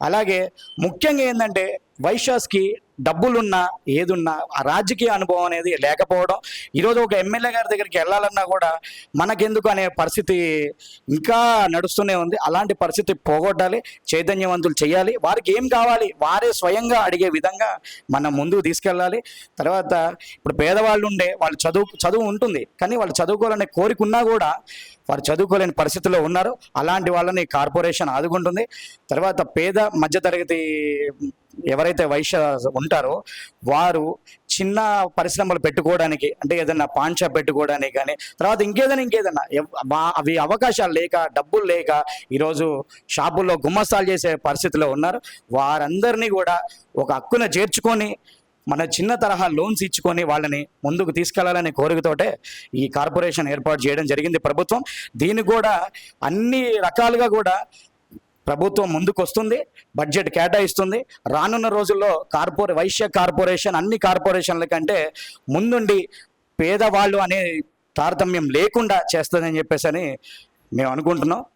అలాగే ముఖ్యంగా ఏంటంటే వైశ్యాస్కి డబ్బులున్నా ఏదున్నా ఆ రాజకీయ అనుభవం అనేది లేకపోవడం, ఈరోజు ఒక ఎమ్మెల్యే గారి దగ్గరికి వెళ్ళాలన్నా కూడా మనకెందుకు అనే పరిస్థితి ఇంకా నడుస్తూనే ఉంది. అలాంటి పరిస్థితి పోగొట్టాలి, చైతన్యవంతులు చేయాలి. వారికి ఏం కావాలి వారే స్వయంగా అడిగే విధంగా మనం ముందుకు తీసుకెళ్ళాలి. తర్వాత ఇప్పుడు పేదవాళ్ళు ఉండే వాళ్ళు చదువు ఉంటుంది, కానీ వాళ్ళు చదువుకోవాలనే కోరిక ఉన్నా కూడా వారు చదువుకోలేని పరిస్థితుల్లో ఉన్నారు. అలాంటి వాళ్ళని కార్పొరేషన్ ఆదుకుంటుంది. తర్వాత పేద మధ్యతరగతి ఎవరైతే వైశ్య ఉంటారో వారు చిన్న పరిశ్రమలు పెట్టుకోవడానికి, అంటే ఏదైనా పాన్ షాప్ పెట్టుకోవడానికి కానీ, తర్వాత ఇంకేదైనా అవి అవకాశాలు లేక, డబ్బులు లేక ఈరోజు షాపుల్లో గుమ్మస్తాలు చేసే పరిస్థితిలో ఉన్నారు. వారందరినీ కూడా ఒక హక్కున చేర్చుకొని మన చిన్న తరహా లోన్స్ ఇచ్చుకొని వాళ్ళని ముందుకు తీసుకెళ్లాలనే కోరికతోటే ఈ కార్పొరేషన్ ఏర్పాటు చేయడం జరిగింది ప్రభుత్వం. దీన్ని కూడా అన్ని రకాలుగా కూడా ప్రభుత్వం ముందుకు వస్తుంది, బడ్జెట్ కేటాయిస్తుంది. రానున్న రోజుల్లో వైశ్య కార్పొరేషన్ అన్ని కార్పొరేషన్ల కంటే ముందుండి పేదవాళ్ళు అనే తారతమ్యం లేకుండా చేస్తుందని చెప్పేసి మేము అనుకుంటున్నాం.